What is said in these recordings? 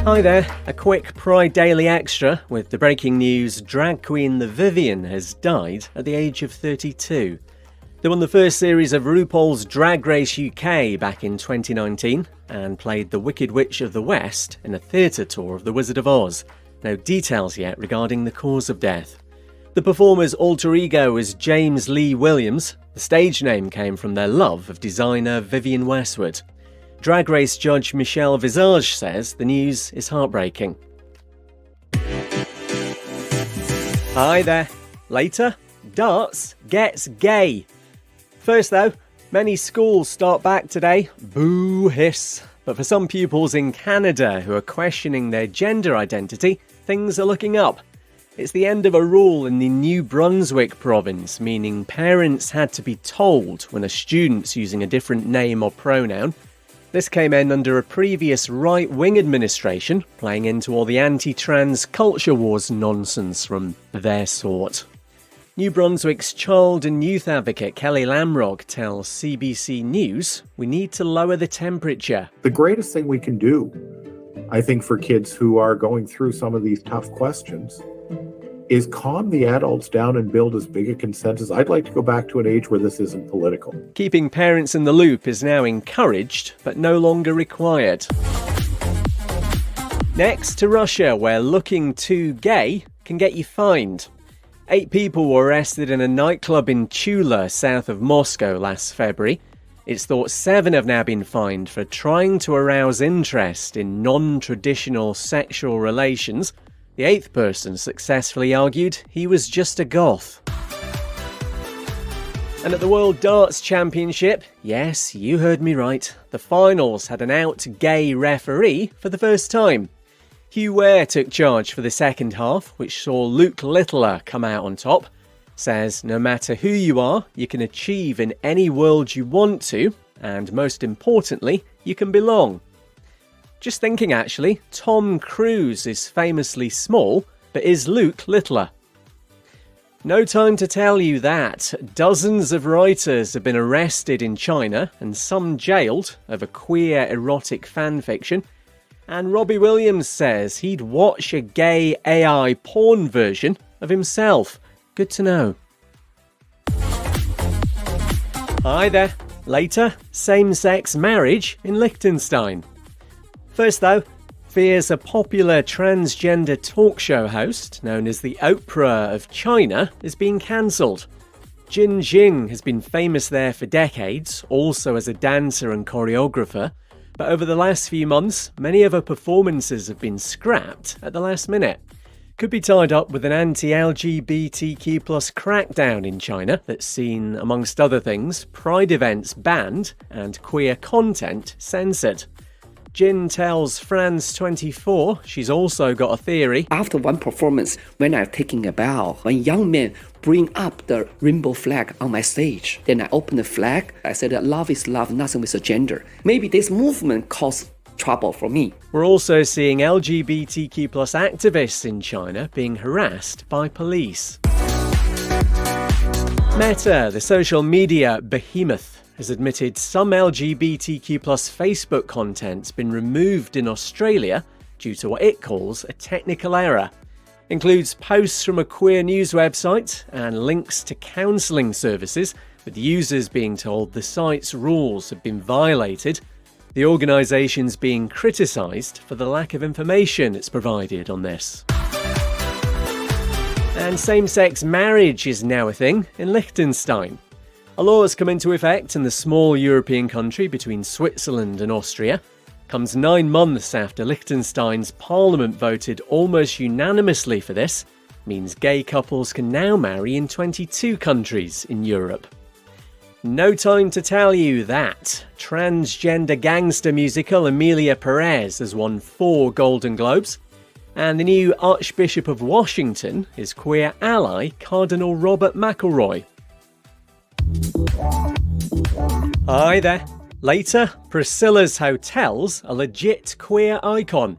Hi there, a quick Pride Daily Extra with the breaking news: drag queen The Vivienne has died at the age of 32. They won the first series of RuPaul's Drag Race UK back in 2019 and played the Wicked Witch of the West in a theatre tour of The Wizard of Oz. No details yet regarding the cause of death. The performer's alter ego was James Lee Williams. The stage name came from their love of designer Vivienne Westwood. Drag Race judge Michelle Visage says the news is heartbreaking. Hi there. Later, darts gets gay. First though, many schools start back today. Boo hiss. But for some pupils in Canada who are questioning their gender identity, things are looking up. It's the end of a rule in the New Brunswick province, meaning parents had to be told when a student's using a different name or pronoun. This came in under a previous right-wing administration, playing into all the anti-trans culture wars nonsense from their sort. New Brunswick's child and youth advocate Kelly Lamrock tells CBC News we need to lower the temperature. The greatest thing we can do, I think, for kids who are going through some of these tough questions is calm the adults down and build as big a consensus. I'd like to go back to an age where this isn't political. Keeping parents in the loop is now encouraged, but no longer required. Next to Russia, where looking too gay can get you fined. 8 people were arrested in a nightclub in Tula, south of Moscow, last February. It's thought 7 have now been fined for trying to arouse interest in non-traditional sexual relations. The 8th person successfully argued he was just a goth. And at the World Darts Championship, yes, you heard me right, the finals had an out-gay referee for the first time. Hugh Ware took charge for the second half, which saw Luke Littler come out on top. Says no matter who you are, you can achieve in any world you want to, and most importantly, you can belong. Just thinking actually, Tom Cruise is famously small, but is Luke littler? No time to tell you that. Dozens of writers have been arrested in China and some jailed over queer erotic fanfiction. And Robbie Williams says he'd watch a gay AI porn version of himself. Good to know. Hi there. Later, same-sex marriage in Liechtenstein. First though, fears a popular transgender talk show host known as the Oprah of China is being cancelled. Jin Jing has been famous there for decades, also as a dancer and choreographer, but over the last few months, many of her performances have been scrapped at the last minute. Could be tied up with an anti-LGBTQ+ crackdown in China that's seen, amongst other things, pride events banned and queer content censored. Jin tells France 24 she's also got a theory. After one performance, when I'm taking a bow, one young man bring up the rainbow flag on my stage. Then I open the flag. I said that love is love, nothing with a gender. Maybe this movement caused trouble for me. We're also seeing LGBTQ+ activists in China being harassed by police. Meta, the social media behemoth, has admitted some LGBTQ+ Facebook content's been removed in Australia due to what it calls a technical error. Includes posts from a queer news website and links to counselling services, with users being told the site's rules have been violated. The organisation's being criticised for the lack of information it's provided on this. And same-sex marriage is now a thing in Liechtenstein. A law has come into effect in the small European country between Switzerland and Austria. Comes 9 months after Liechtenstein's parliament voted almost unanimously for this. Means gay couples can now marry in 22 countries in Europe. No time to tell you that. Transgender gangster musical Emilia Perez has won 4 Golden Globes. And the new Archbishop of Washington is queer ally Cardinal Robert McElroy. Hi there. Later, Priscilla's Hotel's a legit queer icon.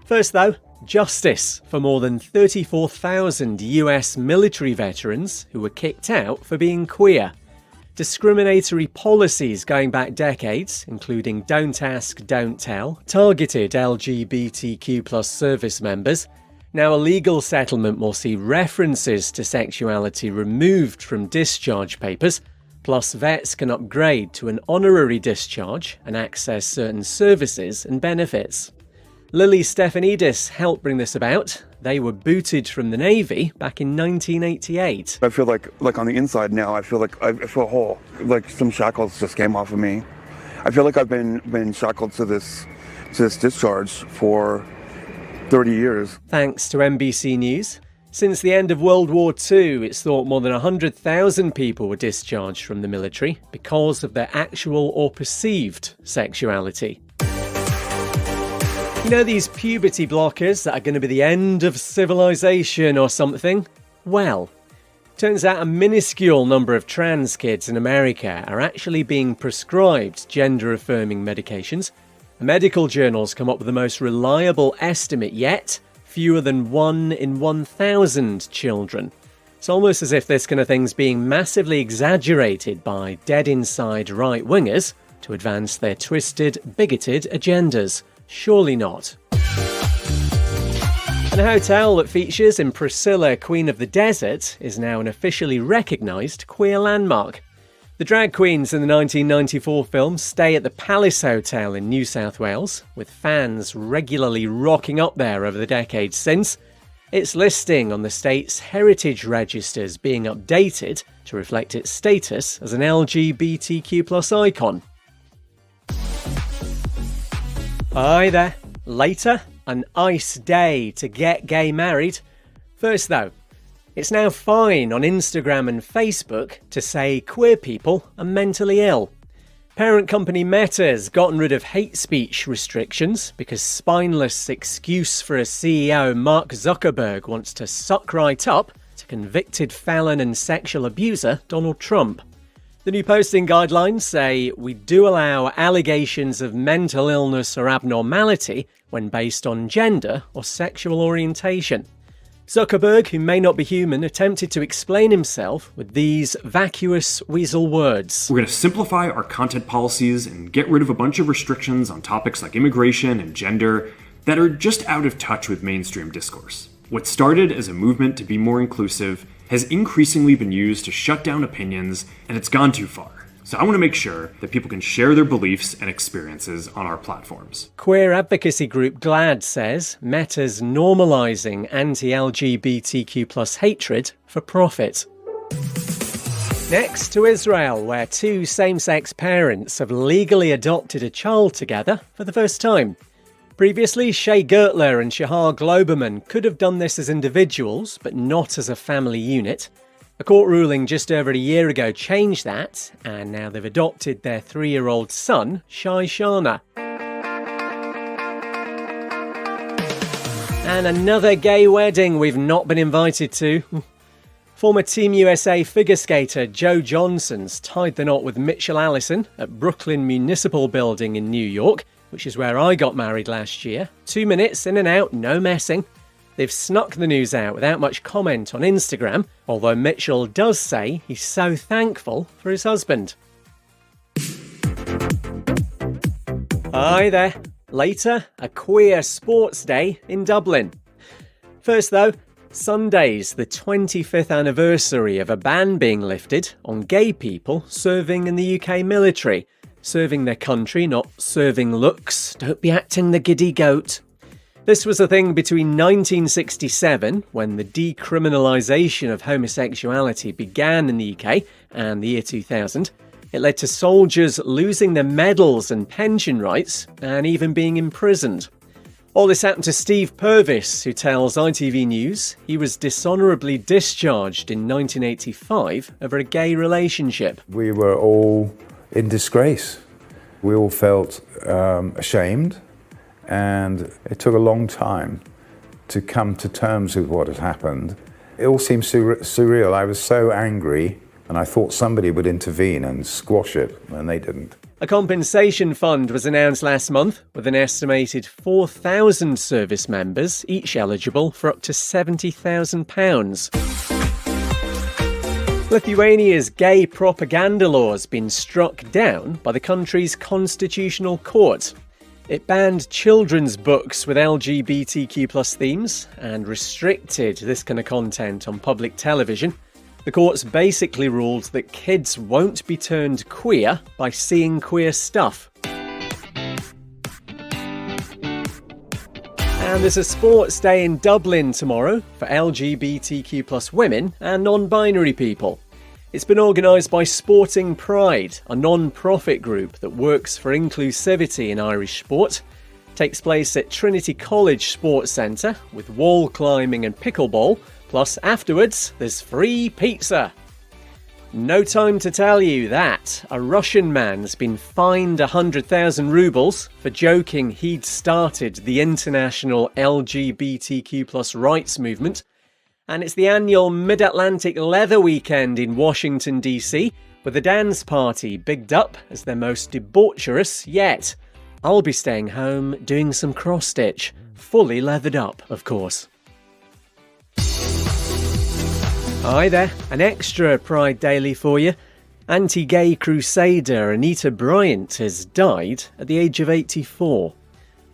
First though, justice for more than 34,000 US military veterans who were kicked out for being queer. Discriminatory policies going back decades, including Don't Ask, Don't Tell, targeted LGBTQ+ service members. Now a legal settlement will see references to sexuality removed from discharge papers, plus vets can upgrade to an honorary discharge and access certain services and benefits. Lily Stefanidis helped bring this about. They were booted from the Navy back in 1988. I feel like on the inside now, I feel whole. Like some shackles just came off of me. I feel like I've been shackled to this discharge for 30 years. Thanks to NBC News. Since the end of World War II, it's thought more than 100,000 people were discharged from the military because of their actual or perceived sexuality. You know these puberty blockers that are going to be the end of civilization or something? Well, turns out a minuscule number of trans kids in America are actually being prescribed gender-affirming medications. Medical journals come up with the most reliable estimate yet: fewer than 1 in 1,000 children. It's almost as if this kind of thing's being massively exaggerated by dead-inside right-wingers to advance their twisted, bigoted agendas. Surely not. And a hotel that features in Priscilla, Queen of the Desert, is now an officially recognised queer landmark. The drag queens in the 1994 film stay at the Palace Hotel in New South Wales, with fans regularly rocking up there over the decades since. Its listing on the state's heritage registers being updated to reflect its status as an LGBTQ+ icon. Hi there. Later, an ice day to get gay married. First though, it's now fine on Instagram and Facebook to say queer people are mentally ill. Parent company Meta's gotten rid of hate speech restrictions because spineless excuse for a CEO Mark Zuckerberg wants to suck right up to convicted felon and sexual abuser Donald Trump. The new posting guidelines say we do allow allegations of mental illness or abnormality when based on gender or sexual orientation. Zuckerberg, who may not be human, attempted to explain himself with these vacuous weasel words. We're going to simplify our content policies and get rid of a bunch of restrictions on topics like immigration and gender that are just out of touch with mainstream discourse. What started as a movement to be more inclusive has increasingly been used to shut down opinions, and it's gone too far. So I want to make sure that people can share their beliefs and experiences on our platforms. Queer advocacy group GLAD says Meta's normalising anti-LGBTQ+ hatred for profit. Next to Israel, where two same-sex parents have legally adopted a child together for the first time. Previously, Shea Gertler and Shahar Globerman could have done this as individuals, but not as a family unit. A court ruling just over a year ago changed that, and now they've adopted their 3-year-old son, Shai Shana. And another gay wedding we've not been invited to. Former Team USA figure skater Joe Johnson's tied the knot with Mitchell Allison at Brooklyn Municipal Building in New York, which is where I got married last year. 2 minutes in and out, no messing. They've snuck the news out without much comment on Instagram, although Mitchell does say he's so thankful for his husband. Hi there. Later, a queer sports day in Dublin. First though, Sunday's the 25th anniversary of a ban being lifted on gay people serving in the UK military. Serving their country, not serving looks. Don't be acting the giddy goat. This was a thing between 1967, when the decriminalisation of homosexuality began in the UK, and the year 2000. It led to soldiers losing their medals and pension rights, and even being imprisoned. All this happened to Steve Purvis, who tells ITV News he was dishonourably discharged in 1985 over a gay relationship. We were all in disgrace. We all felt ashamed, and it took a long time to come to terms with what had happened. It all seemed surreal. I was so angry, and I thought somebody would intervene and squash it, and they didn't. A compensation fund was announced last month, with an estimated 4,000 service members, each eligible for up to £70,000. Lithuania's gay propaganda law has been struck down by the country's constitutional court. It banned children's books with LGBTQ+ themes and restricted this kind of content on public television. The courts basically ruled that kids won't be turned queer by seeing queer stuff. And there's a sports day in Dublin tomorrow for LGBTQ+ women and non-binary people. It's been organised by Sporting Pride, a non-profit group that works for inclusivity in Irish sport. It takes place at Trinity College Sports Centre with wall climbing and pickleball, plus afterwards there's free pizza. No time to tell you that a Russian man's been fined 100,000 rubles for joking he'd started the international LGBTQ+ rights movement. And it's the annual Mid-Atlantic Leather Weekend in Washington, D.C., with the dance party bigged up as their most debaucherous yet. I'll be staying home doing some cross-stitch, fully leathered up, of course. Hi there, an extra Pride Daily for you. Anti-gay crusader Anita Bryant has died at the age of 84.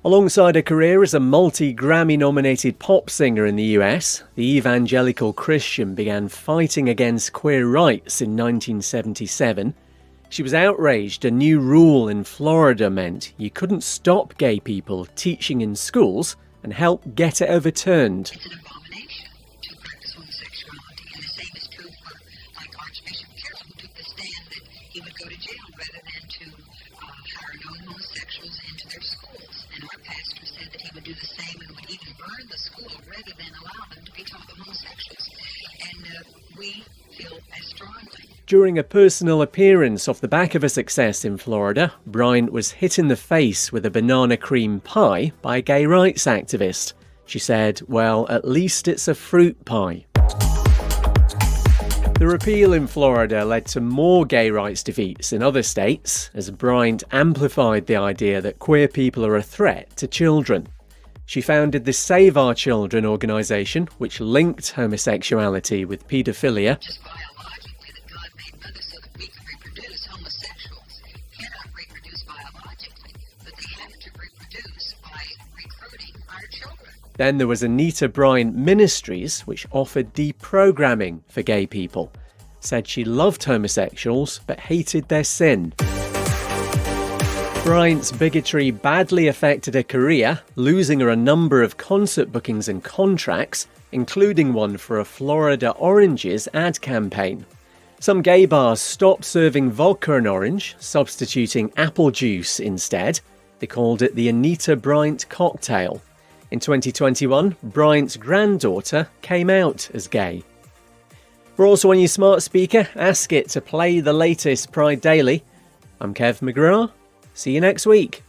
Alongside her career as a multi-Grammy-nominated pop singer in the US, the evangelical Christian began fighting against queer rights in 1977. She was outraged a new rule in Florida meant you couldn't stop gay people teaching in schools and help get it overturned. It's an abomination to practice homosexuality, and the same is true for, like Archbishop Carroll, who took the stand that he would go to jail rather than to hire known homosexuals into their schools. And our pastor said that he would do the same and would even burn the school rather than allow them to be taught with homosexuals. And we feel as strongly. During a personal appearance off the back of a success in Florida, Bryant was hit in the face with a banana cream pie by a gay rights activist. She said, well, at least it's a fruit pie. The repeal in Florida led to more gay rights defeats in other states, as Bryant amplified the idea that queer people are a threat to children. She founded the Save Our Children organisation, which linked homosexuality with paedophilia. Just biologically, that God made mothers so that we can reproduce. Homosexuals cannot reproduce biologically, but they have to reproduce by recruiting our children. Then there was Anita Bryant Ministries, which offered deprogramming for gay people. Said she loved homosexuals, but hated their sin. Bryant's bigotry badly affected her career, losing her a number of concert bookings and contracts, including one for a Florida Oranges ad campaign. Some gay bars stopped serving vodka and orange, substituting apple juice instead. They called it the Anita Bryant cocktail. In 2021, Bryant's granddaughter came out as gay. We're also on your smart speaker. Ask it to play the latest Pride Daily. I'm Kev McGrath. See you next week.